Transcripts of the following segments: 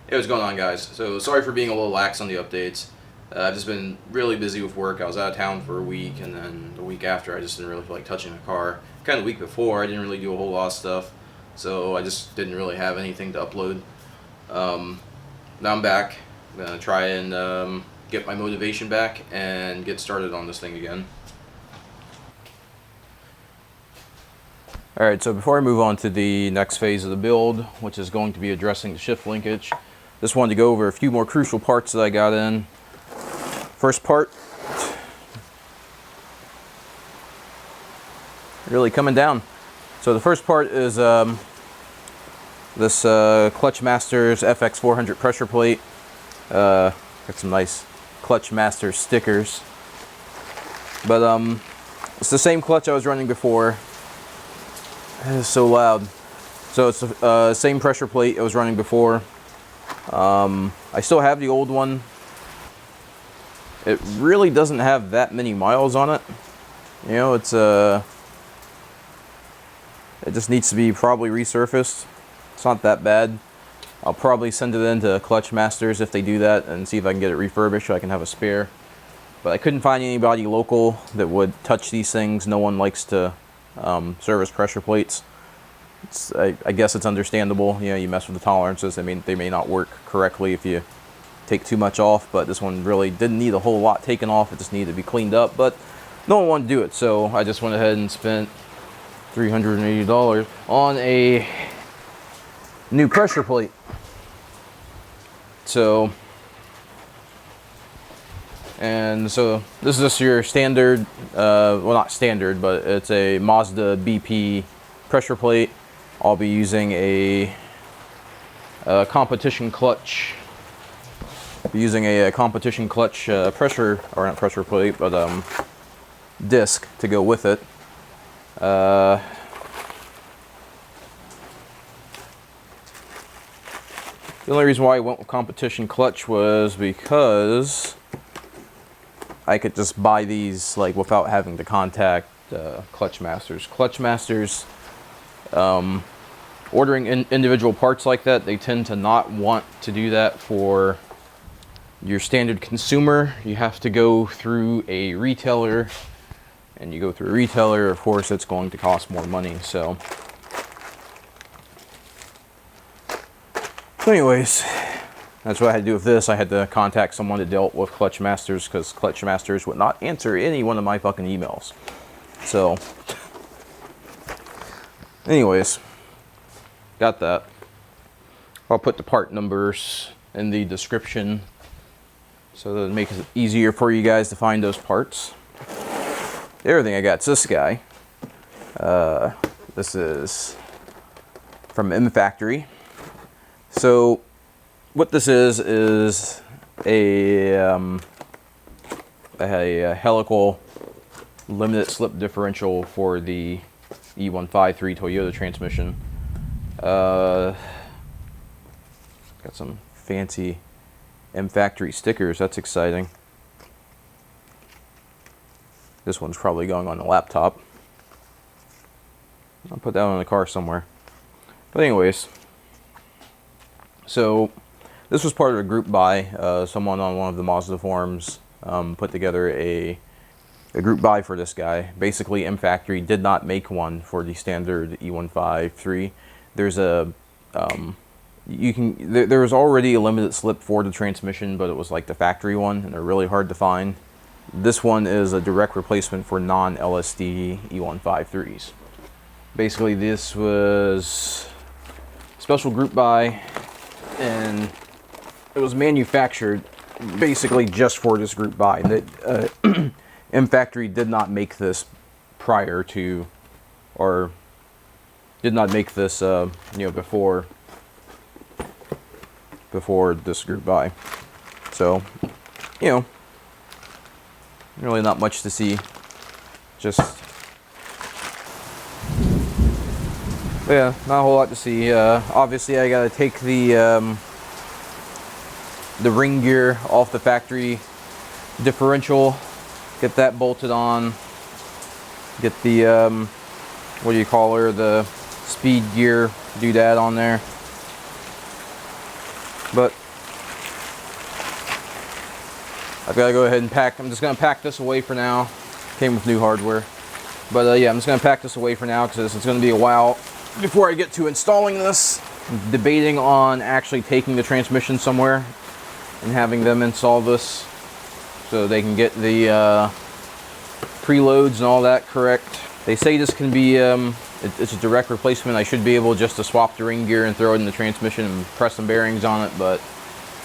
Hey, what's going on, guys? So sorry for being a little lax on the updates. I've just been really busy with work. I was out of town for a week, and then the week after I just didn't really feel like touching a car. Kind of the week before I didn't really do a whole lot of stuff, so I just didn't really have anything to upload. Now I'm back. I'm gonna try and get my motivation back and get started on this thing again. Alright, so before I move on to the next phase of the build, which is going to be addressing the shift linkage, just wanted to go over a few more crucial parts that I got in. First part, really coming down. So the first part is this Clutch Masters FX400 pressure plate. Got some nice Clutch Masters stickers. But it's the same clutch I was running before. It is so loud. So it's the same pressure plate I was running before. I still have the old one. It really doesn't have that many miles on it. You know, it's it just needs to be probably resurfaced. It's not that bad. I'll probably send it into Clutch Masters if they do that and see if I can get it refurbished so I can have a spare. But I couldn't find anybody local that would touch these things. No one likes to service pressure plates. I guess it's understandable. You know, you mess with the tolerances. I mean, they may not work correctly if you take too much off, but this one really didn't need a whole lot taken off. It just needed to be cleaned up, but no one wanted to do it, so I just went ahead and spent $380 on a new pressure plate. So this is just your standard, well, not standard, but it's a Mazda BP pressure plate. I'll be using a competition clutch. Pressure, or not pressure plate, but disc to go with it. The only reason why I went with competition clutch was because I could just buy these like without having to contact Clutch Masters. Clutch Masters, ordering individual parts like that, they tend to not want to do that for your standard consumer. You have to go through a retailer, and you go through a retailer, of course it's going to cost more money. So anyways, that's what I had to do with this. I had to contact someone that dealt with Clutch Masters because Clutch Masters would not answer any one of my fucking emails. So anyways, got that. I'll put the part numbers in the description so that it makes it easier for you guys to find those parts. The other thing I got is this guy. This is from M Factory. So what this is a helical limited slip differential for the E153 Toyota transmission. Got some fancy M Factory stickers. That's exciting. This one's probably going on the laptop. I'll put that one in the car somewhere. But anyways, so this was part of a group buy. Someone on one of the Mazda forums put together a group buy for this guy. Basically, M Factory did not make one for the standard E153. There's a there was already a limited slip for the transmission, but it was like the factory one, and they're really hard to find. This one is a direct replacement for non-LSD E153s. Basically, this was special group buy, and it was manufactured basically just for this group buy. M Factory did not make this prior to, or did not make this before this group buy. So, you know, really not much to see. Just, yeah, not a whole lot to see. Obviously, I gotta take the ring gear off the factory differential, get that bolted on, get the what do you call her, the speed gear doodad on there. But I've got to go ahead and pack. I'm just going to pack this away for now. Came with new hardware. But yeah, I'm just going to pack this away for now because it's going to be a while before I get to installing this. I'm debating on actually taking the transmission somewhere and having them install this so they can get the preloads and all that correct. They say this can be, it's a direct replacement. I should be able just to swap the ring gear and throw it in the transmission and press some bearings on it, but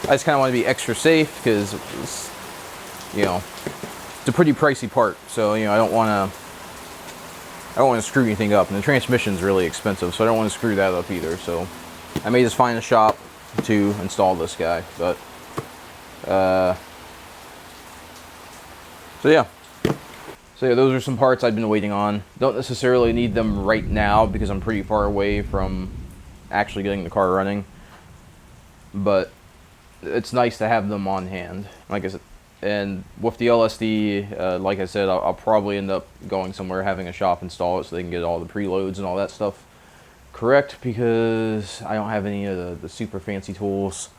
I just kind of want to be extra safe because, you know, it's a pretty pricey part. So, you know, I don't want to screw anything up, and the transmission's really expensive, so I don't want to screw that up either. So I may just find a shop to install this guy, but so yeah, those are some parts I've been waiting on. Don't necessarily need them right now because I'm pretty far away from actually getting the car running, but it's nice to have them on hand, like I said. And with the LSD, like I said, I'll probably end up going somewhere, having a shop install it so they can get all the preloads and all that stuff correct, because I don't have any of the super fancy tools,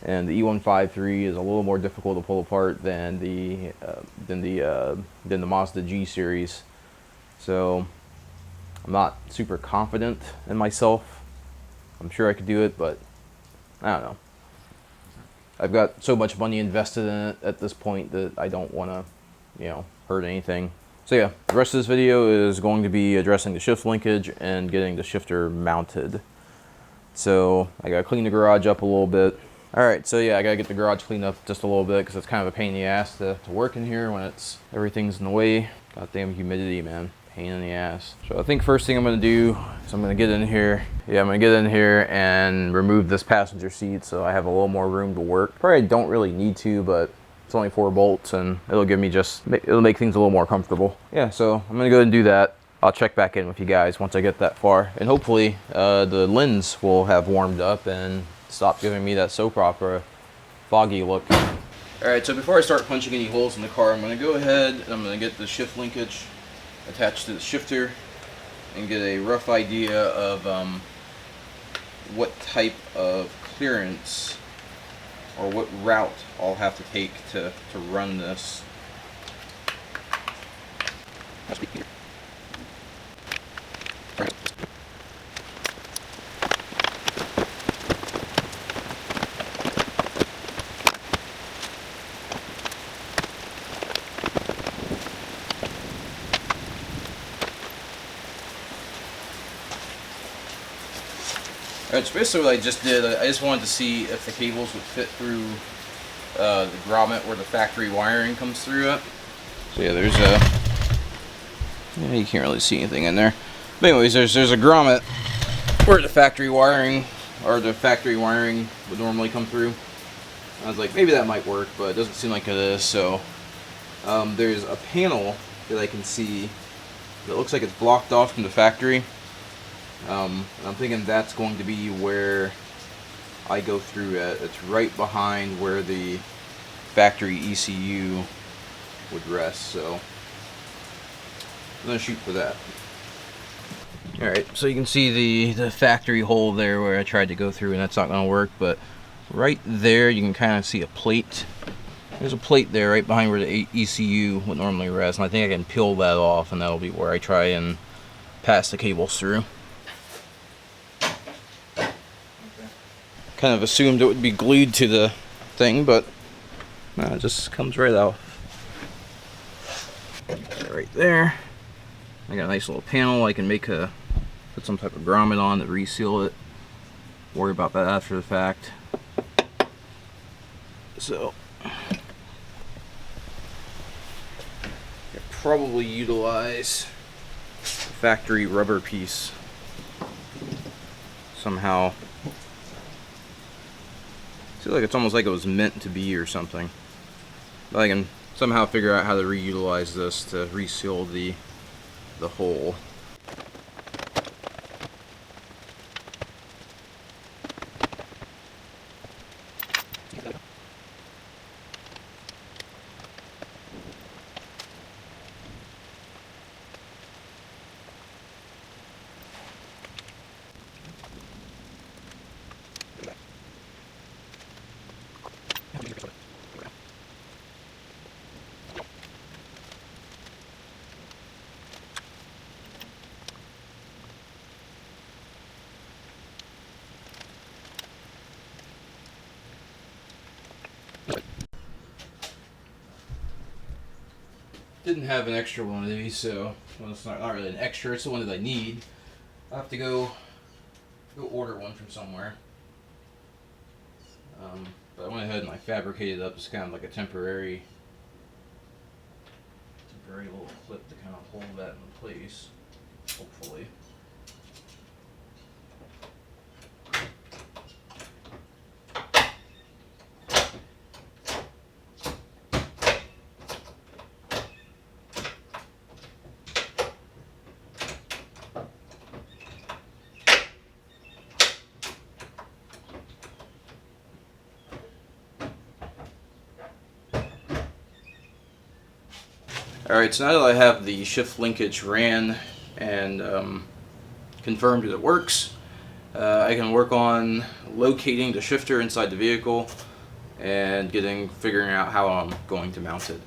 and the E153 is a little more difficult to pull apart than the Mazda G series. So I'm not super confident in myself. I'm sure I could do it, but I don't know. I've got so much money invested in it at this point that I don't want to, you know, hurt anything. So yeah, the rest of this video is going to be addressing the shift linkage and getting the shifter mounted. So I gotta clean the garage up a little bit. Alright, so yeah, I gotta get the garage cleaned up just a little bit because it's kind of a pain in the ass to work in here when everything's in the way. Goddamn humidity, man. Pain in the ass. So I think first thing I'm gonna do is I'm gonna get in here. Yeah, I'm gonna get in here and remove this passenger seat so I have a little more room to work. Probably don't really need to, but it's only 4 bolts and it'll make things a little more comfortable. Yeah, so I'm gonna go ahead and do that. I'll check back in with you guys once I get that far. And hopefully the lens will have warmed up and stop giving me that soap opera foggy look. Alright, so before I start punching any holes in the car, I'm gonna go ahead and I'm gonna get the shift linkage attached to the shifter and get a rough idea of what type of clearance or what route I'll have to take to run this. Alright, so basically what I just did, I just wanted to see if the cables would fit through the grommet where the factory wiring comes through it. So yeah, there's yeah, you can't really see anything in there. But anyways, there's a grommet where the factory wiring would normally come through. I was like, maybe that might work, but it doesn't seem like it is. So there's a panel that I can see that looks like it's blocked off from the factory. I'm thinking that's going to be where I go through at. It's right behind where the factory ECU would rest, so I'm going to shoot for that. Alright, so you can see the factory hole there where I tried to go through, and that's not going to work, but right there you can kind of see a plate. There's a plate there right behind where the ECU would normally rest, and I think I can peel that off, and that'll be where I try and pass the cables through. Kind of assumed it would be glued to the thing, but no, it just comes right out. Right there. I got a nice little panel I can put some type of grommet on to reseal it. Worry about that after the fact. So I probably utilize the factory rubber piece somehow. I feel like it's almost like it was meant to be or something. But I can somehow figure out how to reutilize this to reseal the hole. didn't have an extra one of these, so well, it's not really an extra. It's the one that I need. I have to go order one from somewhere. But I went ahead and I fabricated it up as kind of like a temporary little clip to kind of hold that in place, hopefully. Alright, so now that I have the shift linkage ran and confirmed that it works, I can work on locating the shifter inside the vehicle and figuring out how I'm going to mount it.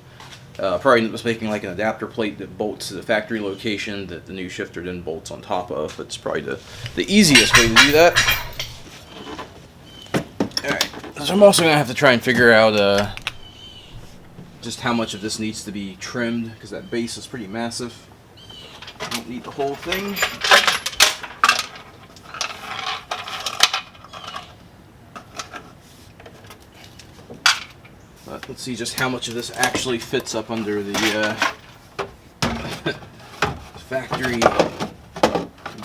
Probably was making like an adapter plate that bolts to the factory location that the new shifter then bolts on top of. It's probably the easiest way to do that. Alright, so I'm also going to have to try and figure out just how much of this needs to be trimmed, because that base is pretty massive. I don't need the whole thing. But let's see just how much of this actually fits up under the factory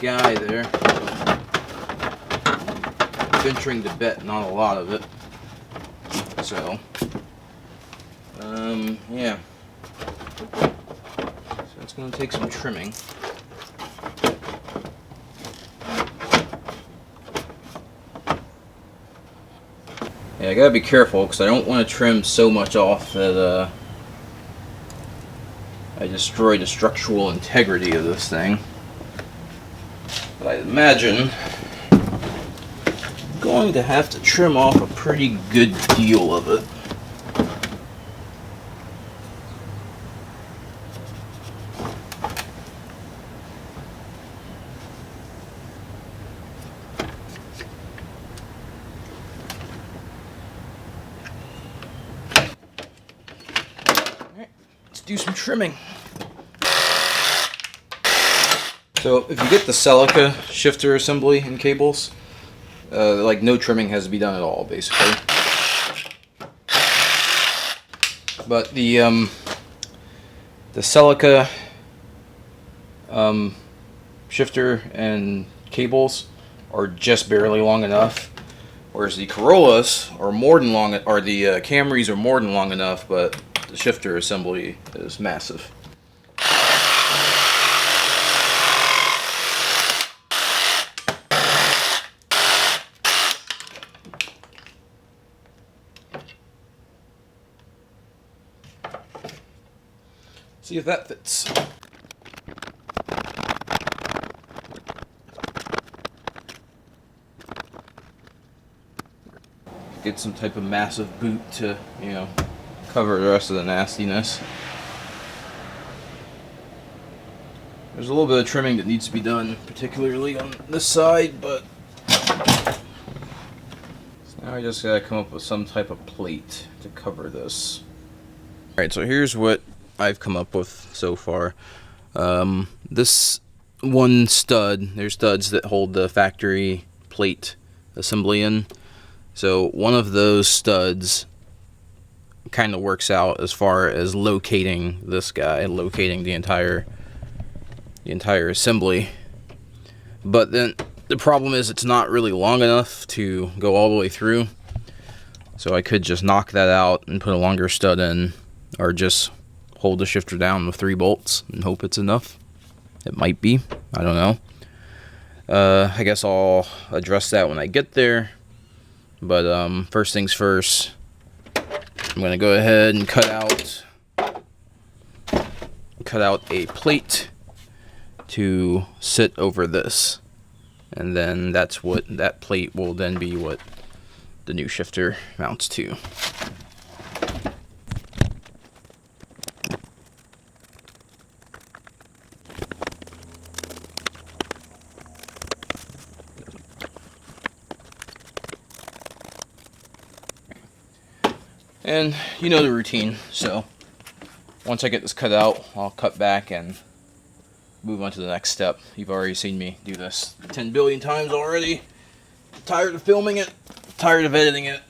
guy there. Venturing to bet not a lot of it. So yeah. So it's going to take some trimming. Yeah, I gotta be careful because I don't want to trim so much off that I destroy the structural integrity of this thing. But I imagine I'm going to have to trim off a pretty good deal of it. Do some trimming. So if you get the Celica shifter assembly and cables, like no trimming has to be done at all, basically. But the Celica shifter and cables are just barely long enough, whereas the Corollas are more than long, or the Camrys are more than long enough, but the shifter assembly is massive. See if that fits. Get some type of massive boot to, you know, cover the rest of the nastiness. There's a little bit of trimming that needs to be done, particularly on this side, but so now I just gotta come up with some type of plate to cover this. Alright, so here's what I've come up with so far. This one stud, there's studs that hold the factory plate assembly in. So one of those studs kind of works out as far as locating this guy, locating the entire assembly. But then the problem is it's not really long enough to go all the way through. So I could just knock that out and put a longer stud in, or just hold the shifter down with 3 bolts and hope it's enough. It might be, I don't know. I guess I'll address that when I get there. But first things first, I'm going to go ahead and cut out a plate to sit over this, and then that plate will then be what the new shifter mounts to. And you know the routine, so once I get this cut out, I'll cut back and move on to the next step. You've already seen me do this 10 billion times already. I'm tired of filming it, tired of editing it.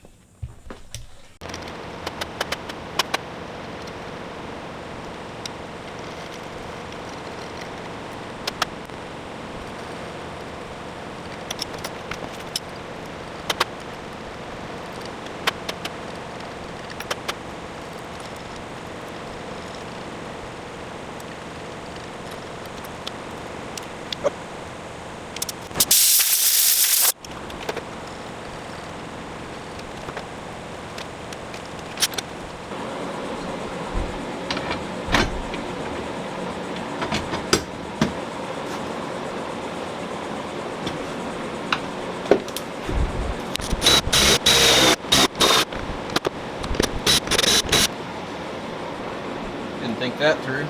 Didn't think that through.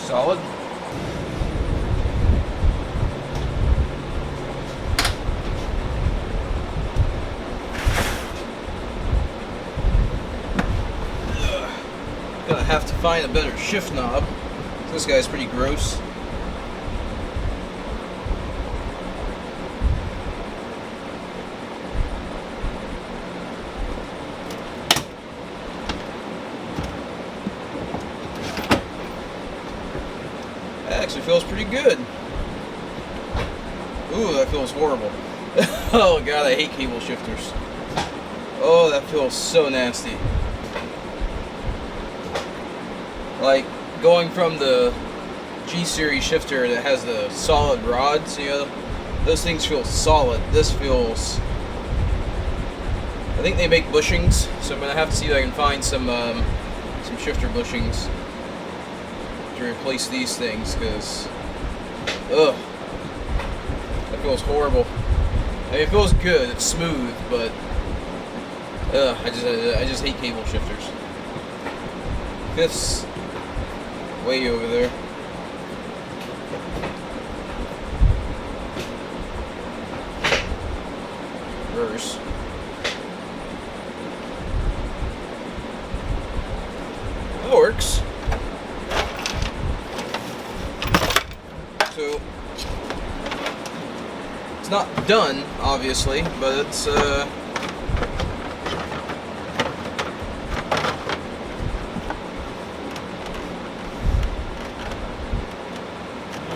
Solid. Gonna have to find a better shift knob. This guy's pretty gross. Actually feels pretty good. Ooh, that feels horrible. Oh god, I hate cable shifters. Oh, that feels so nasty. Like, going from the G-series shifter that has the solid rods, you know, those things feel solid. This feels... I think they make bushings, so I'm going to have to see if I can find some shifter bushings to replace these things, because, ugh, that feels horrible. I mean, it feels good, it's smooth, but, I just hate cable shifters. Fifth's way over there. Reverse. That works. So, it's not done, obviously, but it's, there's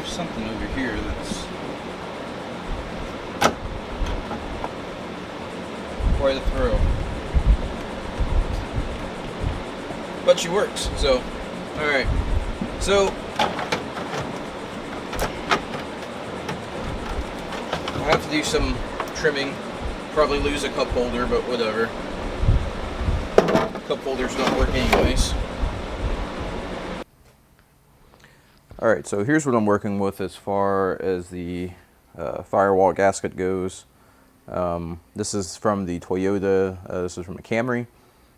something over here that's quite a throw. But she works, so, alright. So, I have to do some trimming. Probably lose a cup holder, but whatever. Cup holders don't work anyways. Alright, so here's what I'm working with as far as the Firewall gasket goes. This is from the Toyota, this is from the Camry.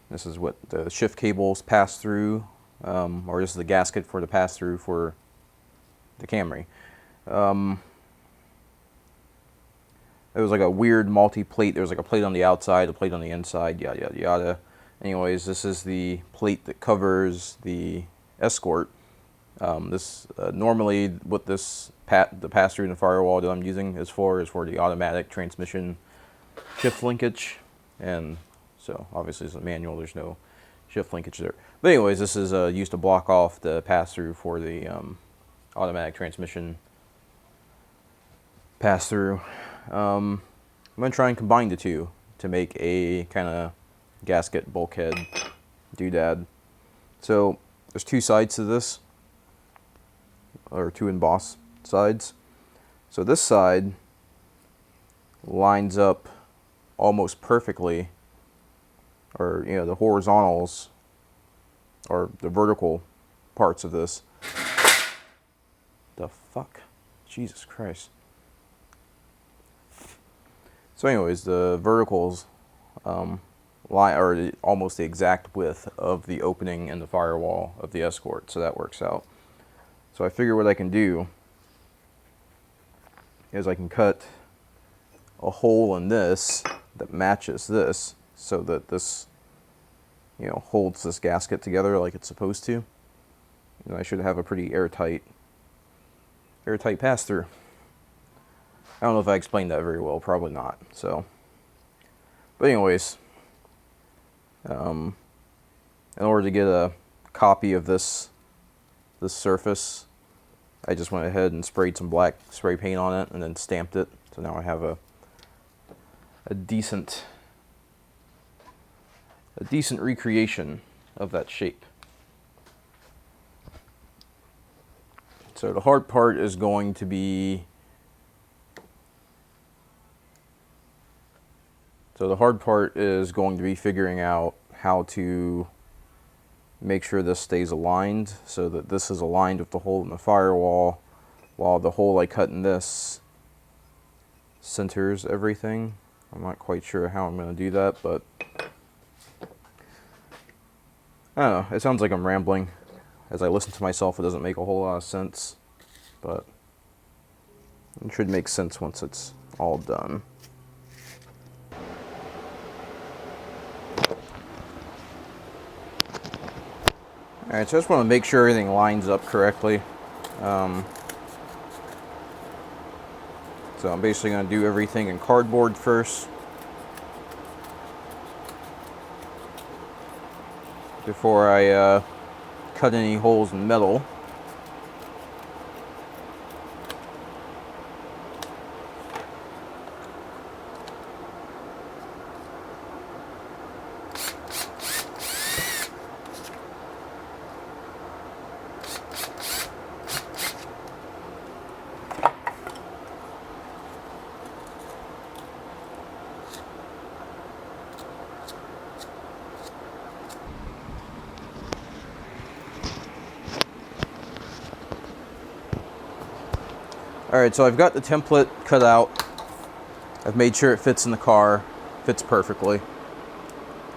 This is what the shift cables pass through, or this is the gasket for the pass through for the Camry. It was like a weird multi-plate. There was like a plate on the outside, a plate on the inside, yada yada yada. Anyways, this is the plate that covers the Escort. Normally what this the pass-through in the Firewall that I'm using is for the automatic transmission shift linkage, and so obviously it's a manual. There's no shift linkage there. But anyways, this is used to block off the pass-through for the automatic transmission pass-through. I'm going to try and combine the two to make a kind of gasket bulkhead doodad. So there's two sides to this, or two emboss sides. So this side lines up almost perfectly, or the horizontals or the vertical parts of this. The fuck? Jesus Christ. So anyways, the verticals are almost the exact width of the opening in the firewall of the Escort, so that works out. So I figure what I can do is I can cut a hole in this that matches this, so that this holds this gasket together like it's supposed to. I should have a pretty airtight pass-through. I don't know if I explained that very well, probably not. So, but anyways, in order to get a copy of this surface, I just went ahead and sprayed some black spray paint on it and then stamped it. So now I have a decent recreation of that shape. So the hard part is going to be figuring out how to make sure this stays aligned, so that this is aligned with the hole in the firewall, while the hole I cut in this centers everything. I'm not quite sure how I'm going to do that, but I don't know. It sounds like I'm rambling. As I listen to myself, it doesn't make a whole lot of sense, but it should make sense once it's all done. Alright, so I just want to make sure everything lines up correctly. So I'm basically going to do everything in cardboard first, before I cut any holes in metal. Alright, so I've got the template cut out. I've made sure it fits in the car, fits perfectly.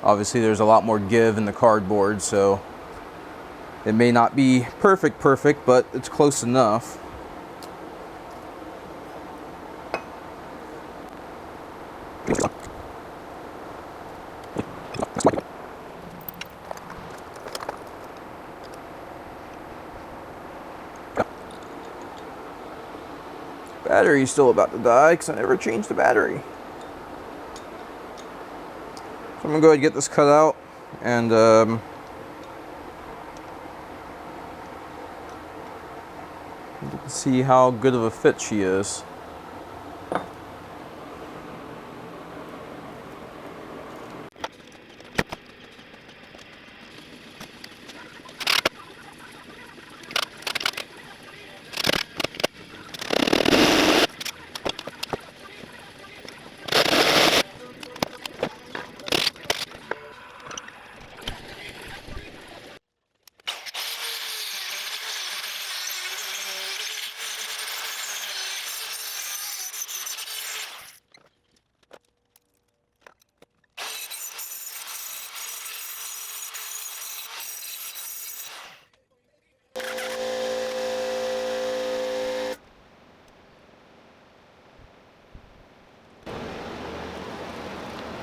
Obviously there's a lot more give in the cardboard, so it may not be perfect, but it's close enough. Battery's still about to die because I never changed the battery. So I'm going to go ahead and get this cut out and see how good of a fit she is.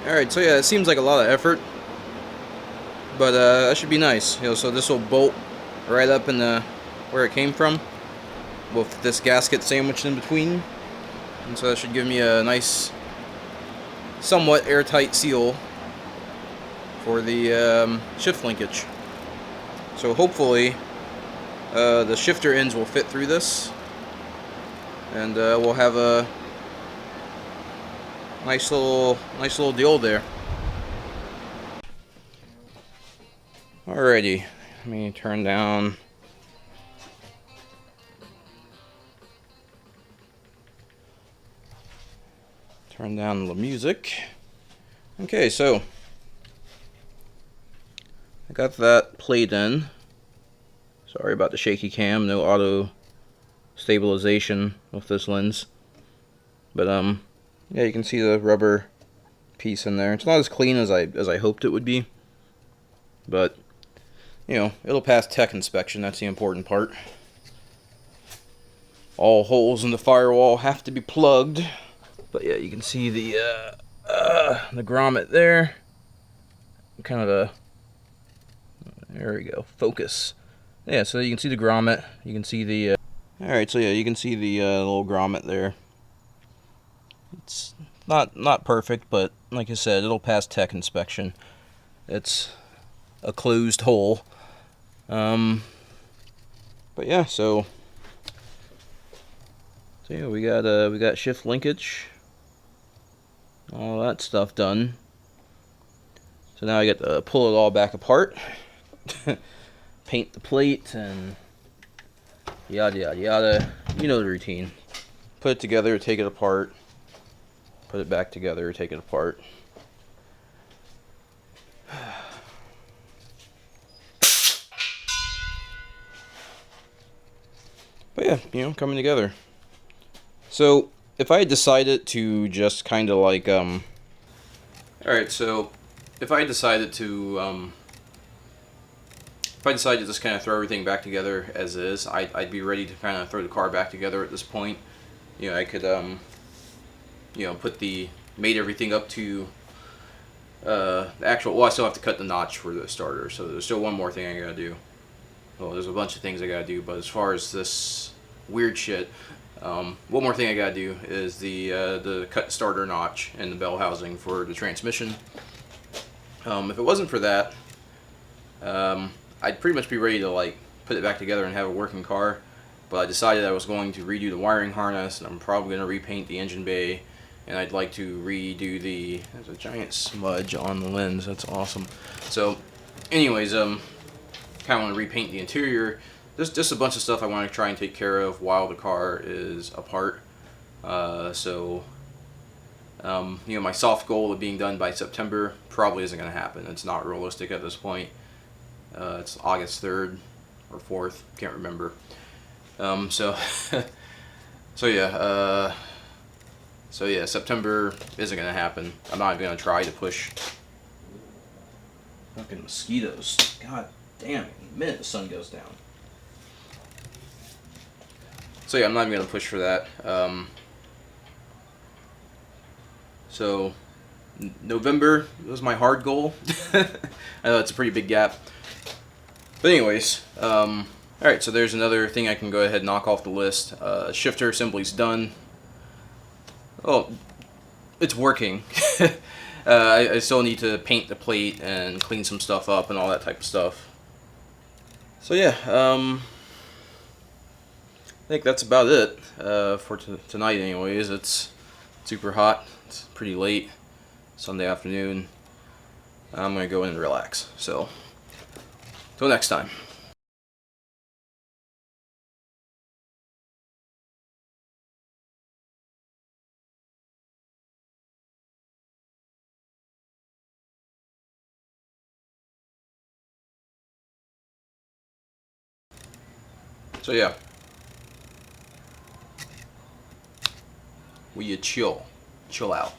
Alright, so yeah, it seems like a lot of effort, but that should be nice. So this will bolt right up in the where it came from, with this gasket sandwiched in between, and so that should give me a nice, somewhat airtight seal for the shift linkage. So hopefully the shifter ends will fit through this, and we'll have a nice little deal there. Alrighty, let me turn down Turn down the music. Okay, so I got that plate in. Sorry about the shaky cam, no auto stabilization with this lens. But yeah, you can see the rubber piece in there. It's not as clean as I hoped it would be. But you know, it'll pass tech inspection, that's the important part. All holes in the firewall have to be plugged. But yeah, you can see the grommet there. Kind of a, there we go, focus. Yeah, so you can see the grommet. You can see the, alright, so yeah, you can see the little grommet there. It's not perfect, but like I said, it'll pass tech inspection. It's a closed hole. But yeah, so yeah, we got shift linkage, all that stuff done. So now I get to pull it all back apart, paint the plate, and yada yada yada. You know the routine. Put it together, take it apart, put it back together, take it apart. But yeah, you know, coming together. So if I had decided to just kind of like alright, so if I decided to just kind of throw everything back together as is, I'd be ready to kind of throw the car back together at this point. You know, I could you know, made everything up to the actual, well, I still have to cut the notch for the starter, so there's still one more thing I gotta do. Well, there's a bunch of things I gotta do, but as far as this weird shit, one more thing I gotta do is the cut starter notch and the bell housing for the transmission. If it wasn't for that, I'd pretty much be ready to like put it back together and have a working car. But I decided I was going to redo the wiring harness, and I'm probably going to repaint the engine bay, and I'd like to redo the, there's a giant smudge on the lens, that's awesome. So anyways, kind of want to repaint the interior. There's just a bunch of stuff I want to try and take care of while the car is apart. You know, my soft goal of being done by September probably isn't going to happen. It's not realistic at this point. It's August 3rd or 4th, can't remember. So yeah, September isn't going to happen. I'm not going to try to push. Fucking mosquitoes. God damn it, in a minute the sun goes down. So yeah, I'm not even going to push for that. So November was my hard goal. I know it's a pretty big gap. But anyways, alright, so there's another thing I can go ahead and knock off the list. Shifter assembly's done. Oh, it's working. I still need to paint the plate and clean some stuff up and all that type of stuff. So yeah, I think that's about it for tonight anyways. It's super hot. It's pretty late. Sunday afternoon. I'm going to go in and relax. So, till next time. So yeah, we chill out.